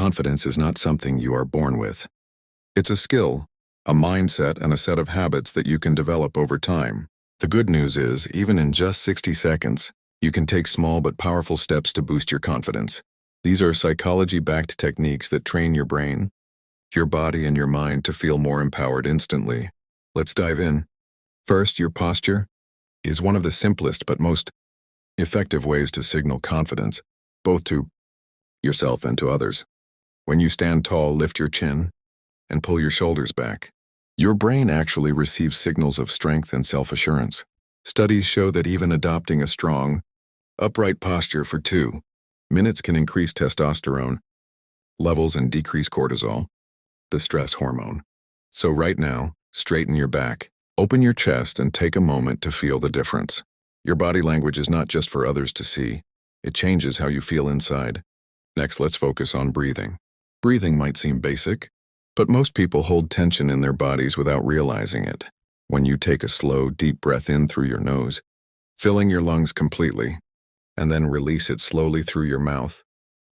Confidence is not something you are born with. It's a skill, a mindset, and a set of habits that you can develop over time. The good news is, even in just 60 seconds, you can take small but powerful steps to boost your confidence. These are psychology-backed techniques that train your brain, your body, and your mind to feel more empowered instantly. Let's dive in. First, your posture is one of the simplest but most effective ways to signal confidence, both to yourself and to others. When you stand tall, lift your chin and pull your shoulders back. Your brain actually receives signals of strength and self-assurance. Studies show that even adopting a strong, upright posture for 2 minutes can increase testosterone levels and decrease cortisol, the stress hormone. So right now, straighten your back, open your chest, and take a moment to feel the difference. Your body language is not just for others to see. It changes how you feel inside. Next, let's focus on breathing. Breathing might seem basic, but most people hold tension in their bodies without realizing it. When you take a slow, deep breath in through your nose, filling your lungs completely, and then release it slowly through your mouth,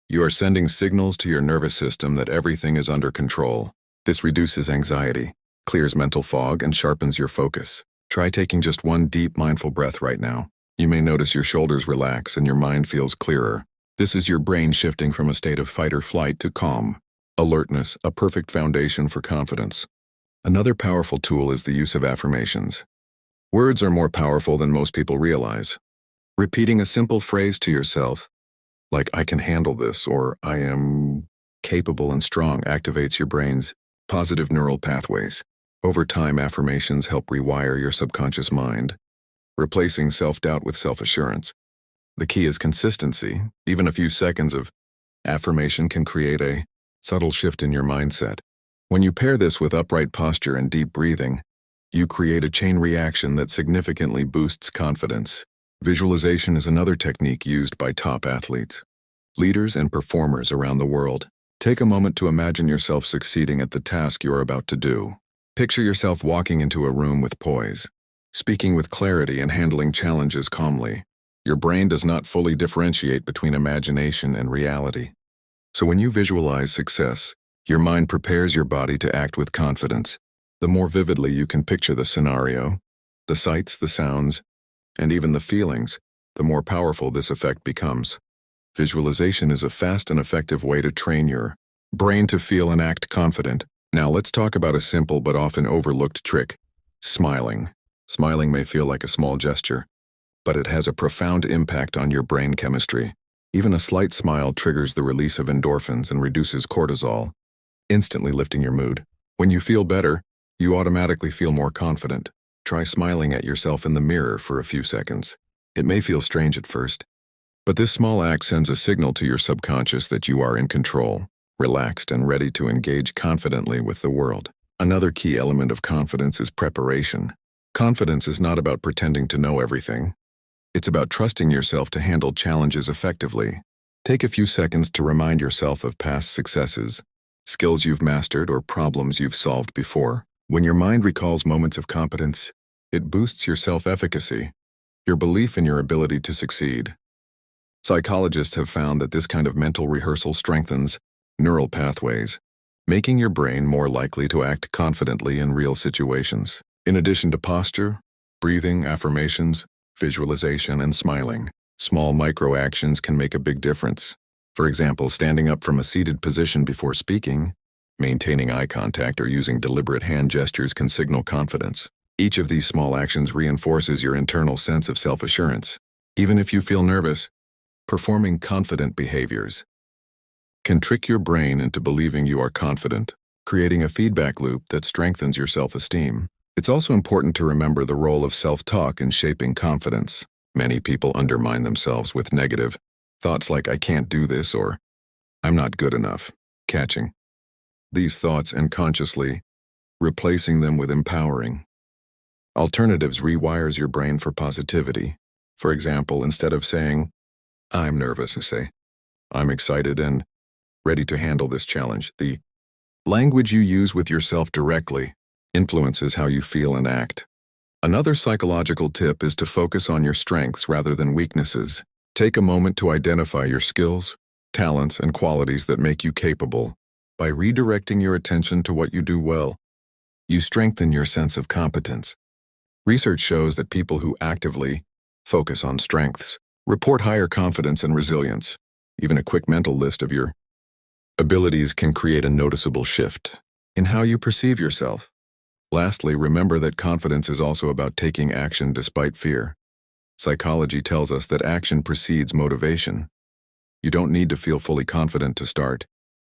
you are sending signals to your nervous system that everything is under control. This reduces anxiety, clears mental fog, and sharpens your focus. Try taking just one deep, mindful breath right now. You may notice your shoulders relax and your mind feels clearer. This is your brain shifting from a state of fight or flight to calm. Alertness, a perfect foundation for confidence. Another powerful tool is the use of affirmations. Words are more powerful than most people realize. Repeating a simple phrase to yourself, like "I can handle this" or "I am capable and strong," activates your brain's positive neural pathways. Over time, affirmations help rewire your subconscious mind, replacing self-doubt with self-assurance. The key is consistency. Even a few seconds of affirmation can create a subtle shift in your mindset. When you pair this with upright posture and deep breathing, you create a chain reaction that significantly boosts confidence. Visualization is another technique used by top athletes, leaders, and performers around the world. Take a moment to imagine yourself succeeding at the task you are about to do. Picture yourself walking into a room with poise, speaking with clarity, and handling challenges calmly. Your brain does not fully differentiate between imagination and reality. So when you visualize success, your mind prepares your body to act with confidence. The more vividly you can picture the scenario, the sights, the sounds, and even the feelings, the more powerful this effect becomes. Visualization is a fast and effective way to train your brain to feel and act confident. Now let's talk about a simple but often overlooked trick: smiling. Smiling may feel like a small gesture, but it has a profound impact on your brain chemistry. Even a slight smile triggers the release of endorphins and reduces cortisol, instantly lifting your mood. When you feel better, you automatically feel more confident. Try smiling at yourself in the mirror for a few seconds. It may feel strange at first, but this small act sends a signal to your subconscious that you are in control, relaxed, and ready to engage confidently with the world. Another key element of confidence is preparation. Confidence is not about pretending to know everything. It's about trusting yourself to handle challenges effectively. Take a few seconds to remind yourself of past successes, skills you've mastered, or problems you've solved before. When your mind recalls moments of competence, it boosts your self-efficacy, your belief in your ability to succeed. Psychologists have found that this kind of mental rehearsal strengthens neural pathways, making your brain more likely to act confidently in real situations. In addition to posture, breathing, affirmations, visualization, and smiling, small micro-actions can make a big difference. For example, standing up from a seated position before speaking, maintaining eye contact, or using deliberate hand gestures can signal confidence. Each of these small actions reinforces your internal sense of self-assurance. Even if you feel nervous, performing confident behaviors can trick your brain into believing you are confident, creating a feedback loop that strengthens your self-esteem. It's also important to remember the role of self-talk in shaping confidence. Many people undermine themselves with negative thoughts like "I can't do this" or "I'm not good enough." Catching these thoughts and consciously replacing them with empowering alternatives rewires your brain for positivity. For example, instead of saying "I'm nervous," say "I'm excited and ready to handle this challenge." The language you use with yourself directly influences how you feel and act. Another psychological tip is to focus on your strengths rather than weaknesses. Take a moment to identify your skills, talents, and qualities that make you capable. By redirecting your attention to what you do well, you strengthen your sense of competence. Research shows that people who actively focus on strengths report higher confidence and resilience. Even a quick mental list of your abilities can create a noticeable shift in how you perceive yourself. Lastly, remember that confidence is also about taking action despite fear. Psychology tells us that action precedes motivation. You don't need to feel fully confident to start.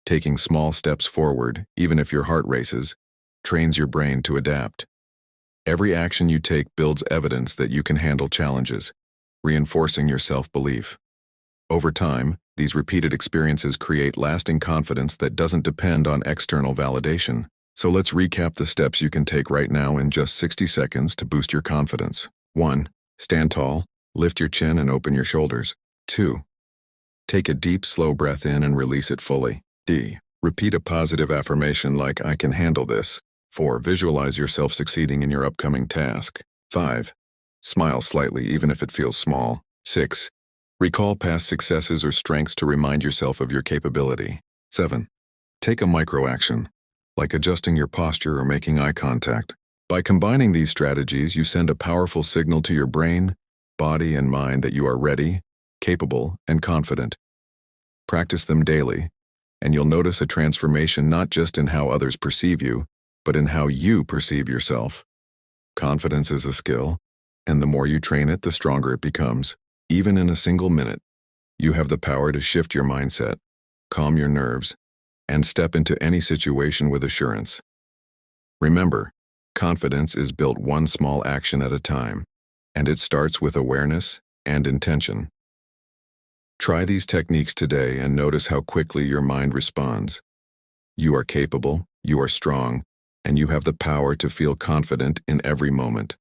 Taking small steps forward, even if your heart races, trains your brain to adapt. Every action you take builds evidence that you can handle challenges, reinforcing your self-belief. Over time, these repeated experiences create lasting confidence that doesn't depend on external validation. So let's recap the steps you can take right now in just 60 seconds to boost your confidence. 1. Stand tall, lift your chin and open your shoulders. 2. Take a deep, slow breath in and release it fully. Repeat a positive affirmation like "I can handle this." 4. Visualize yourself succeeding in your upcoming task. 5. Smile slightly even if it feels small. 6. Recall past successes or strengths to remind yourself of your capability. 7. Take a micro-action, like adjusting your posture or making eye contact. By combining these strategies, you send a powerful signal to your brain, body, and mind that you are ready, capable, and confident. Practice them daily, and you'll notice a transformation not just in how others perceive you, but in how you perceive yourself. Confidence is a skill, and the more you train it, the stronger it becomes. Even in a single minute, you have the power to shift your mindset, calm your nerves, and step into any situation with assurance. Remember, confidence is built one small action at a time, and it starts with awareness and intention. Try these techniques today and notice how quickly your mind responds. You are capable, you are strong, and you have the power to feel confident in every moment.